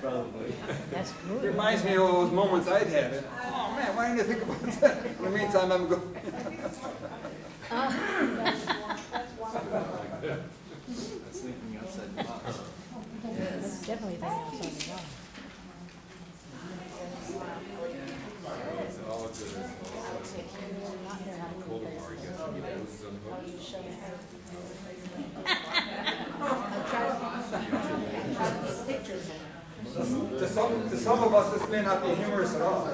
Probably. That's good. Reminds me of those moments I'd had. Oh man, why didn't you think about that? In the meantime, I'm going. That's thinking outside the box. That's definitely thinking outside the box. It's all good. Cold war, I guess. You get those on the To some of us, this may not be humorous at all.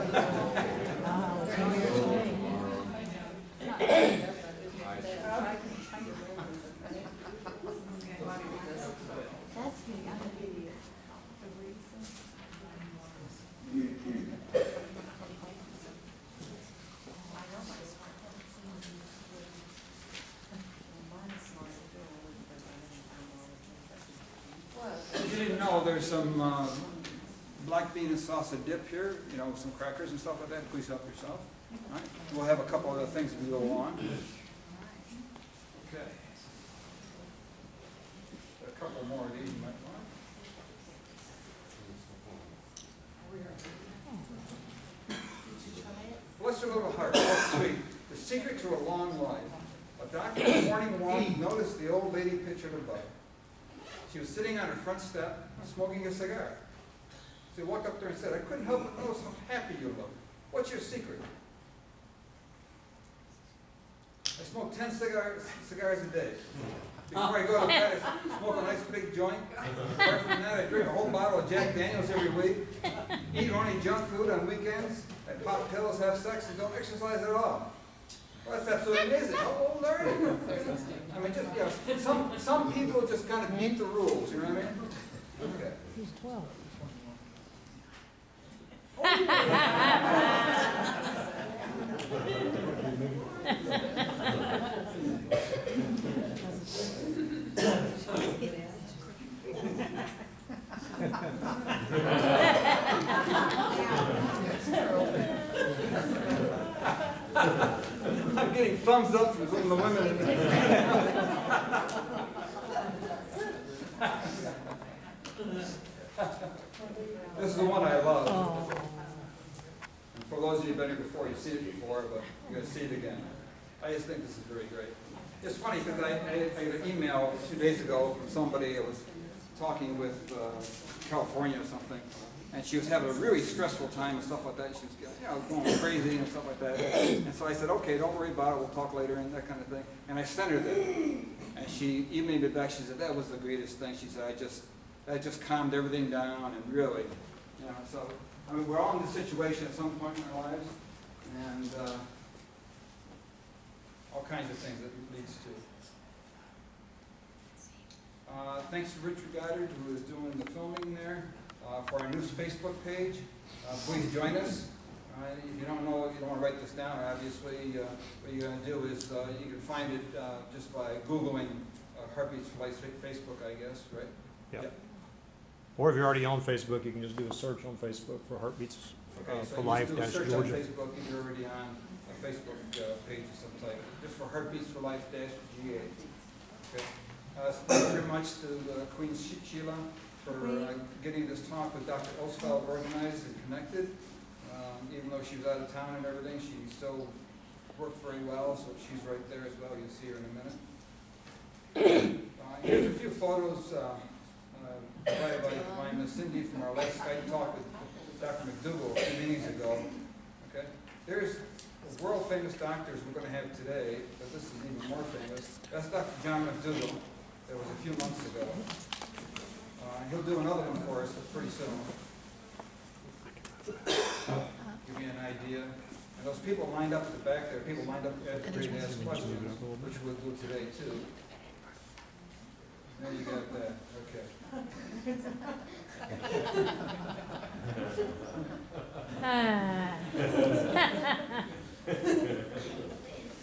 You didn't know there's some black bean and salsa dip here, you know, some crackers and stuff like that. Please help yourself. All right. We'll have a couple other things as we go on. Okay. A couple more of these you might want. Bless her little heart, so sweet. The secret to a long life. A doctor in the morning walk noticed the old lady pictured above. She was sitting on her front step, smoking a cigar. So he walked up there and said, I couldn't help but notice how happy you look. What's your secret? I smoke 10 cigars a day. Before I go to bed, I smoke a nice big joint. Apart from that, I drink a whole bottle of Jack Daniels every week, eat only junk food on weekends, I pop pills, have sex, and don't exercise at all. Well, that's absolutely amazing. How old are you? I mean, just, you know, some people just kind of meet the rules, you know what I mean? Okay. He's 12. I'm getting thumbs up from some of the women in there. This is the one I love. Oh. And for those of you who've been here before, you've seen it before, but you're going to see it again. I just think this is very great. It's funny because I got an email 2 days ago from somebody that was talking with California or something, and she was having a really stressful time and stuff like that. She was going crazy and stuff like that. And so I said, okay, don't worry about it. We'll talk later and that kind of thing. And I sent her that. And she emailed me back. She said, that was the greatest thing. She said, that just calmed everything down and really, you know, so, I mean, we're all in this situation at some point in our lives, and all kinds of things that it leads to. Thanks to Richard Goddard, who is doing the filming there, for our new Facebook page. Please join us. If you don't know, if you don't want to write this down, obviously, what you're going to do is you can find it just by Googling Heartbeats for Life Facebook, I guess, right? Yep. Yep. Or if you're already on Facebook, you can just do a search on Facebook for Heartbeats for Life Just do a search Georgia. on Facebook if you're already on a Facebook page of some type, just for Heartbeats for Life GA. Okay. So thank you very much to Queen Sheila for getting this talk with Dr. Osfeld organized and connected. Even though she was out of town and everything, she still worked very well, so she's right there as well. You'll see her in a minute. Here's a few photos provided by Miss Cindy from our last Skype talk with Dr. McDougall a few meetings ago. Okay, there's the world famous doctors we're going to have today, but this is even more famous. That's Dr. John McDougall. That was a few months ago. He'll do another one for us pretty soon. Give you an idea. And those people lined up at the back there, people lined up at the grade to ask questions, which we'll do today too. There you got that. Okay.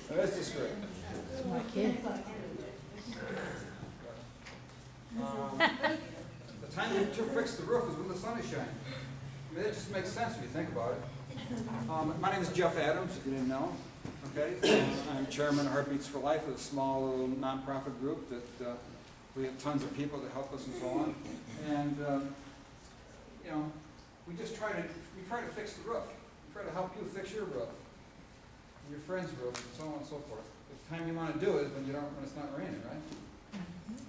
That's just great. That's my kid. The time to fix the roof is when the sun is shining. I mean, that just makes sense when you think about it. My name is Jeff Adams, if you didn't know. Okay, I'm chairman of Heartbeats for Life, a small little nonprofit group that We have tons of people to help us and so on. And, you know, we try to fix the roof. We try to help you fix your roof, your friend's roof, and so on and so forth. The time you want to do it is when it's not raining, right?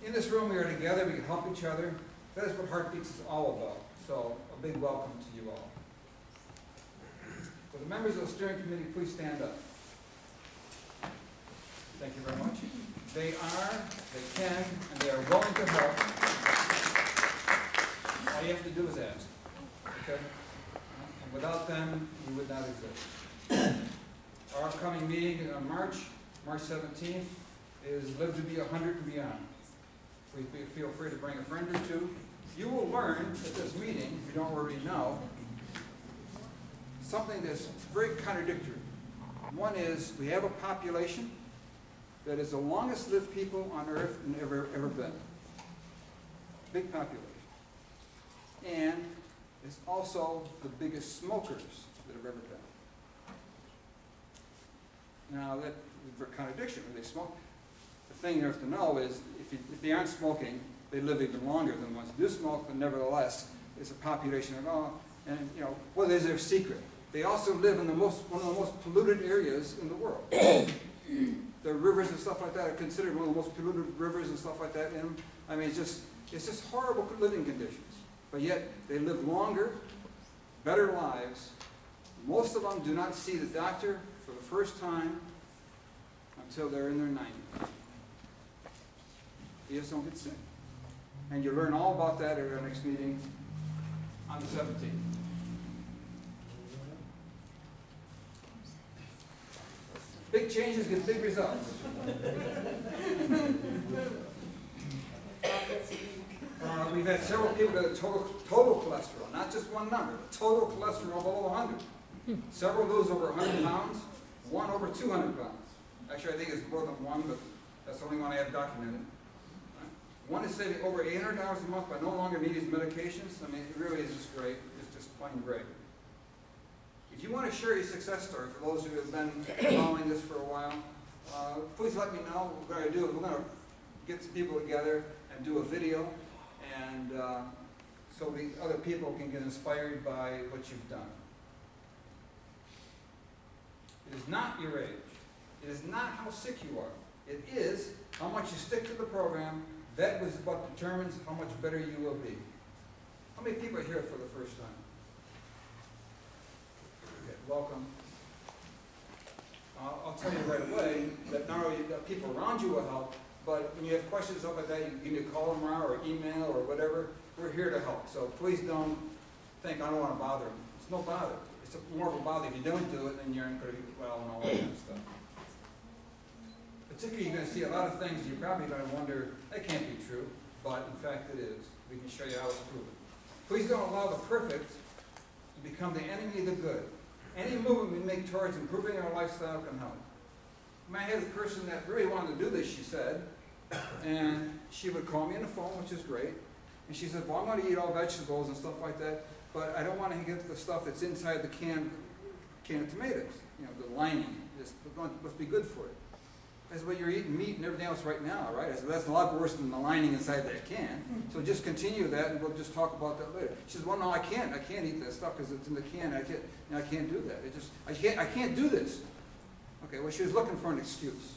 In this room we are together, we can help each other. That is what Heartbeats is all about. So a big welcome to you all. Will the members of the steering committee please stand up? Thank you very much. They can, and they are willing to help. All you have to do is ask. Okay? And without them, we would not exist. Our upcoming meeting on March 17th, is Live to be 100 and Beyond. Please feel free to bring a friend or two. You will learn at this meeting, if you don't already know, something that's very contradictory. One is we have a population that is the longest lived people on earth and ever been. Big population. And it's also the biggest smokers that have ever been. Now that is a contradiction when they smoke. The thing you have to know is if they aren't smoking, they live even longer than the ones who do smoke, but nevertheless, it's a population of all. And you know, what is their secret? They also live in one of the most polluted areas in the world. The rivers and stuff like that are considered one of the most polluted rivers and stuff like that. And I mean, it's just horrible living conditions. But yet they live longer, better lives. Most of them do not see the doctor for the first time until they're in their 90s. They just don't get sick. And you learn all about that at our next meeting on the 17th. Big changes get big results. We've had several people that have total cholesterol, not just one number, but total cholesterol below 100. Several lose over 100 pounds, one over 200 pounds. Actually, I think it's more than one, but that's the only one I have documented. One is saving over $800 a month by no longer needing his medications. I mean, it really is just great. It's just plain great. If you want to share your success story, for those who have been following this for a while, please let me know. What we're going to do is we're going to get some people together and do a video, and so the other people can get inspired by what you've done. It is not your age. It is not how sick you are. It is how much you stick to the program. That was what determines how much better you will be. How many people are here for the first time? Okay, welcome. I'll tell you right away that not only the people around you will help, but when you have questions stuff like that, you can give me a call tomorrow or email or whatever. We're here to help. So please don't think I don't want to bother them. It's no bother. It's more of a bother if you don't do it, then you're not going to get well and all that kind of stuff. Particularly, you're going to see a lot of things you're probably going to wonder, that can't be true, but in fact it is. We can show you how it's proven. Please don't allow the perfect to become the enemy of the good. Any movement we make towards improving our lifestyle can help. I had a person that really wanted to do this, she said, and she would call me on the phone, which is great, and she said, well, I'm going to eat all vegetables and stuff like that, but I don't want to get the stuff that's inside the can of tomatoes. You know, the lining must be good for it. I said, well, you're eating meat and everything else right now, right? I said, that's a lot worse than the lining inside that can. So just continue that, and we'll just talk about that later. She said, well, no, I can't eat that stuff because it's in the can. I can't do that. I can't do this. Okay, well, she was looking for an excuse.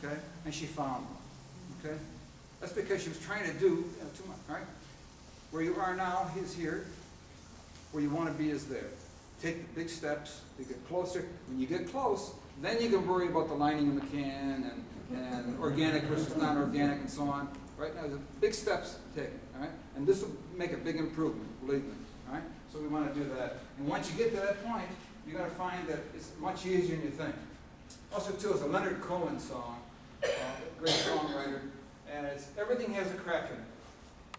Okay, and she found one. Okay, that's because she was trying to do too much. Right? Where you are now is here. Where you want to be is there. Take the big steps to get closer. When you get close, then you can worry about the lining in the can and organic versus non-organic and so on. Right now, there's big steps taken. All right, and this will make a big improvement, believe me. All right, so we want to do that. And once you get to that point, you're going to find that it's much easier than you think. Also, too, it's a Leonard Cohen song, great songwriter, and it's everything has a crack in it.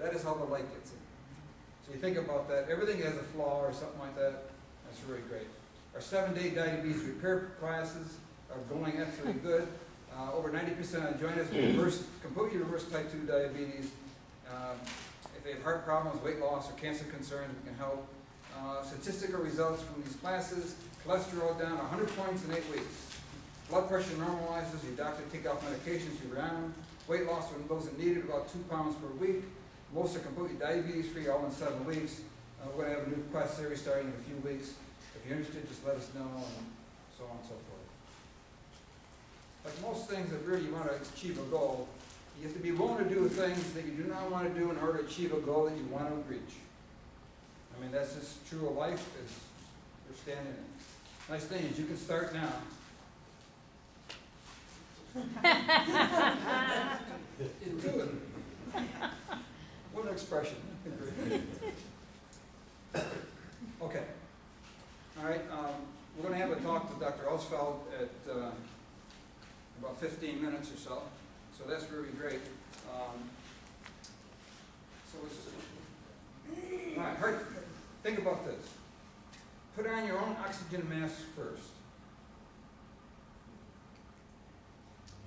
That is how the light gets in. So you think about that. Everything has a flaw or something like that. That's really great. Our 7-day diabetes repair classes are going absolutely good. Over 90% join us with completely reversed type 2 diabetes. If they have heart problems, weight loss, or cancer concerns, we can help. Statistical results from these classes: cholesterol down 100 points in 8 weeks. Blood pressure normalizes, your doctor take off medications you're on. Weight loss when those that need it, about 2 pounds per week. Most are completely diabetes free, all in 7 weeks. We're going to have a new class series starting in a few weeks. If you're interested, just let us know, and so on and so forth. Like most things that really you want to achieve a goal, you have to be willing to do things that you do not want to do in order to achieve a goal that you want to reach. I mean, that's just true of life, as we're standing in. Nice thing is you can start now. Do it. What an expression. Okay. All right. We're going to have a talk with Dr. Osfeld at about 15 minutes or so. So that's really great. All right. Think about this. Put on your own oxygen mask first.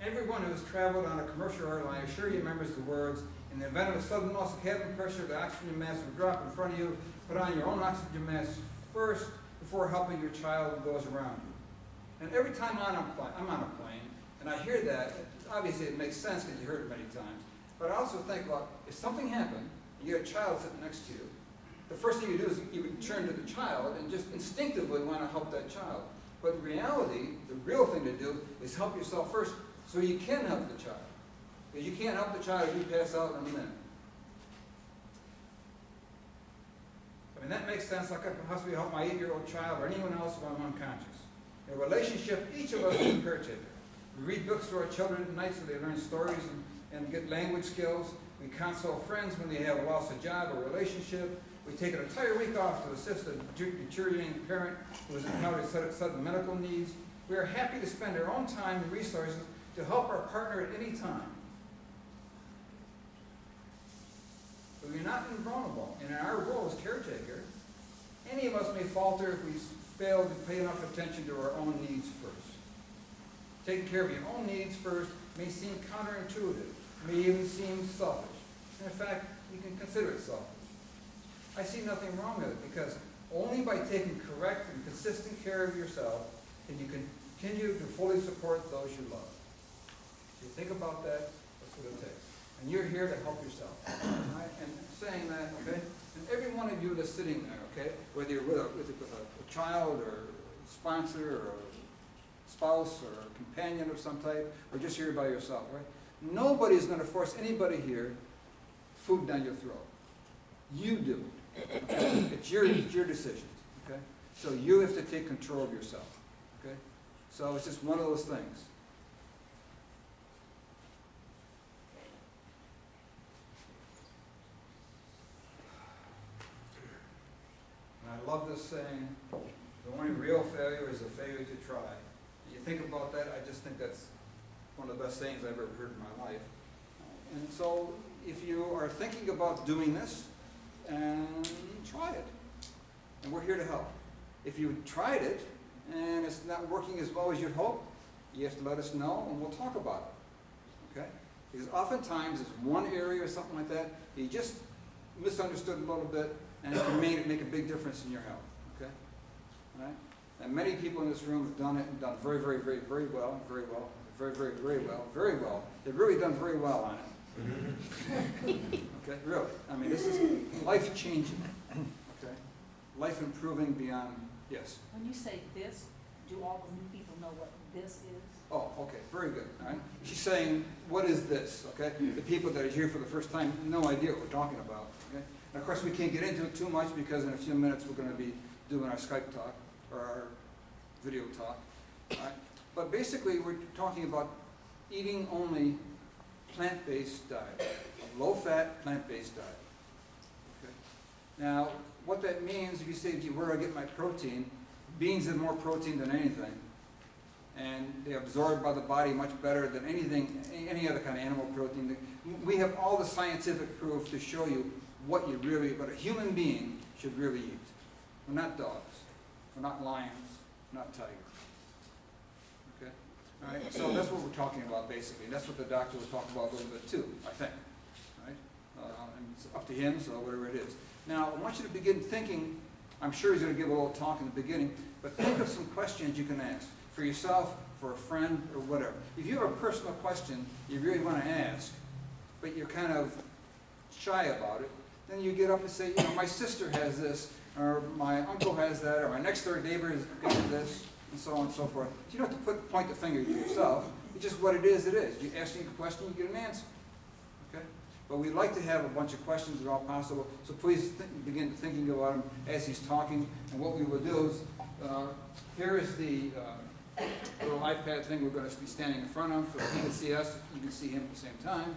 Everyone who has traveled on a commercial airline, I assure you, remembers the words, in the event of a sudden loss of cabin pressure, the oxygen mask will drop in front of you. Put on your own oxygen mask first before helping your child and those around you. And every time I'm on a plane, and I hear that, obviously it makes sense because you heard it many times, but I also think, well, if something happened, and you got a child sitting next to you, the first thing you do is you would turn to the child and just instinctively want to help that child. But in reality, the real thing to do is help yourself first, so you can help the child. Because you can't help the child if you pass out in a minute. I mean, that makes sense. Like I can possibly help my 8-year-old child or anyone else when I'm unconscious. In a relationship, each of us is a caretaker. We read books to our children at night so they learn stories and get language skills. We console friends when they have lost a job or relationship. We take an entire week off to assist a deteriorating parent who has encountered sudden medical needs. We are happy to spend our own time and resources to help our partner at any time. But we're not invulnerable. And in our role as caretaker, any of us may falter if we fail to pay enough attention to our own needs first. Taking care of your own needs first may seem counterintuitive, may even seem selfish. And in fact, you can consider it selfish. I see nothing wrong with it, because only by taking correct and consistent care of yourself can you continue to fully support those you love. If you think about that, that's what it takes. And you're here to help yourself. Right? And saying that, okay, and every one of you that's sitting there, okay, whether you're with a child or a sponsor or a spouse or a companion of some type, or just here by yourself, right? Nobody's going to force anybody here food down your throat. You do it. Okay? It's your decision. Okay? So you have to take control of yourself. Okay? So it's just one of those things. And I love this saying, the only real failure is a failure to try. And you think about that, I just think that's one of the best things I've ever heard in my life. And so if you are thinking about doing this, and try it. And we're here to help. If you tried it and it's not working as well as you'd hope, you have to let us know and we'll talk about it. Okay? Because oftentimes it's one area or something like that, you just misunderstood a little bit and it can make a big difference in your health. Okay? All right? And many people in this room have done it and done very, very, very, very well, very well, very, very, very well, very well. They've really done very well on it. Okay, really. I mean, this is life-changing. Okay, life-improving beyond. Yes. When you say this, do all the new people know what this is? Oh, okay, very good. All right. She's saying, what is this? Okay, the people that are here for the first time, no idea what we're talking about. Okay, and of course we can't get into it too much because in a few minutes we're going to be doing our Skype talk or our video talk. All right. But basically, we're talking about eating only plant-based diet, a low-fat, plant-based diet. Okay? Now, what that means, if you say, gee, where do I get my protein? Beans have more protein than anything, and they absorb by the body much better than anything, any other kind of animal protein. We have all the scientific proof to show you what a human being should really eat. We're not dogs. We're not lions. We're not tigers. All right, so that's what we're talking about basically, and that's what the doctor will talk about a little bit too, I think. Right? And it's up to him, so whatever it is. Now, I want you to begin thinking, I'm sure he's going to give a little talk in the beginning, but think of some questions you can ask for yourself, for a friend or whatever. If you have a personal question you really want to ask, but you're kind of shy about it, then you get up and say, you know, my sister has this, or my uncle has that, or my next door neighbor has got this, and so on and so forth. You don't have to point the finger at yourself. It's just what it is, it is. You ask a question, you get an answer. Okay? But we'd like to have a bunch of questions at all possible, so please begin thinking about them as he's talking. And what we will do is, here is the little iPad thing we're going to be standing in front of, so he can see us, you can see him at the same time.